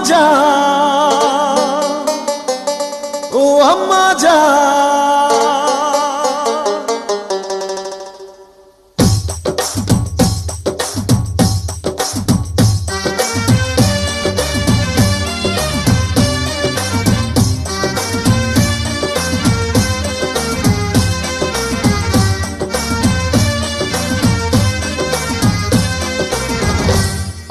জান, ও আম্মা জান।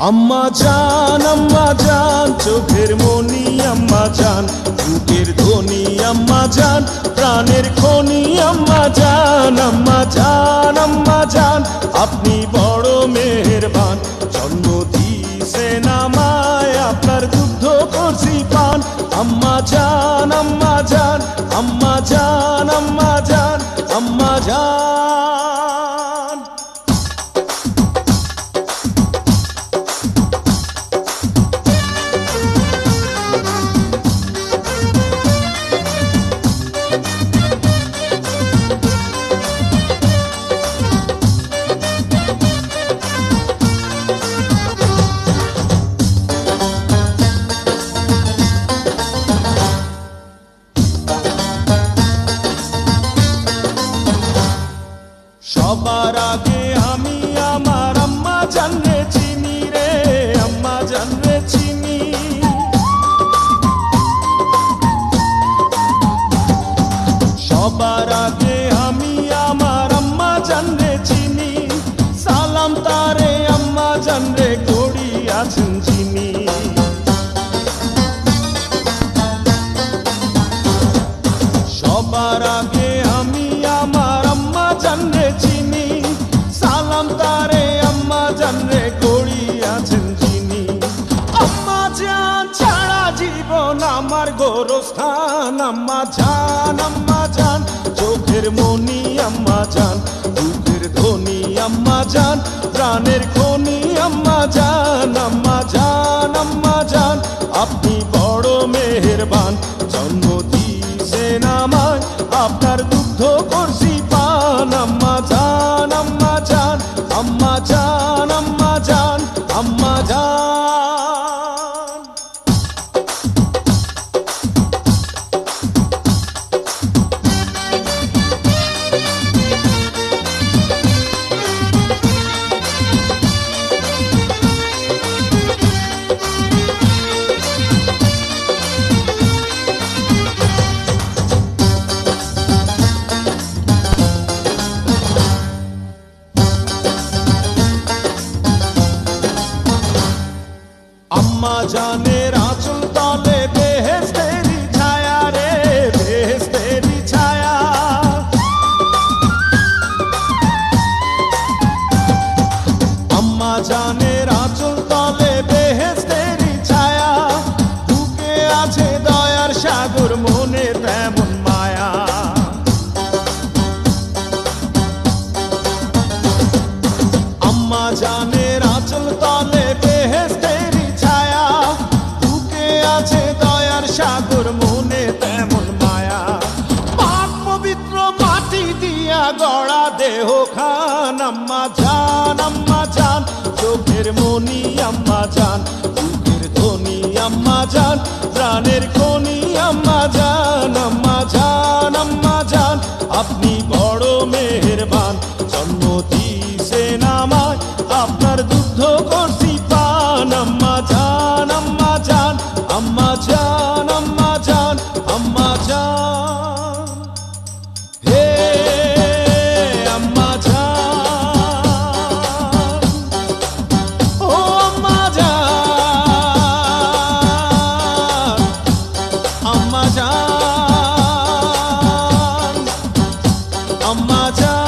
আম্মা জান চোখের মনি আম্মা জান, বুকের ধ্বনি আম্মা জান, প্রাণের খনি আম্মা জান। আম্মা জান আপনি বড় মেহেরবান, জন্ম দিয়েছেন আমায়, আপনার দুগ্ধ করছি পান। আম্মা জান আম্মা জান আম্মা জান আম্মা জান আম্মা জান। সবার আগে আমি আমার আম্মা জানরে চিনি রে, আম্মা জানরে চিনি। সবার আগে আমি আমার আম্মা জানরে চিনি, সালাম তারে আম্মা জানরে করি আছেন যিনি। সবার আগে আমি আমার আম্মা জানরে চিনি, সালাম তারে আম্মা জানরে করি আছেন যিনি। আম্মা জান ছাড়া জীবন আমার গোরস্থান। আম্মা জান চোখের মনি আম্মা জান, বুকের ধ্বনি আম্মা জান, প্রাণের খনি আম্মা জান। আম্মা জান আপনি বড় মেহেরবান, জন্ম দিয়েছেন আমায়, আপনার দুগ্ধ করছি পান। আম্মা জান আম্মা জান আম্মা জান আম্মা জান আম্মা জান। আম্মা জানের আঁচল তলে বেহেশতেরি ছায়া রে, বেহেশতেরি ছায়া। আম্মা জানের আঁচল তলে বেহেশতেরি ছায়া, বুকে আছে দয়ার সাগর, মনে তেমন মায়া। আম্মা জানের আঁচল তলে বেহেশতেরি ছায়া, বুকে আছে দয়ার সাগর, মনে তেমন মায়া। পাক পবিত্র মাটি দিয়া গড়া দেহ খান। আম্মা জান চোখের মনি আম্মা জান, বুকের ধ্বনি আম্মা জান, প্রাণের খনি আম্মা জান। আম্মা জান আপনি বড় মেহেরবান, জন্ম দিয়েছেন আমায়, আপনার দুগ্ধ করছি পান। আম্মা জান আম্মা জান আম্মা জান আম্মা জান আম্মা জান। হে আম্মা জান, ও আম্মা জান আম্মা জান আম্মা জান।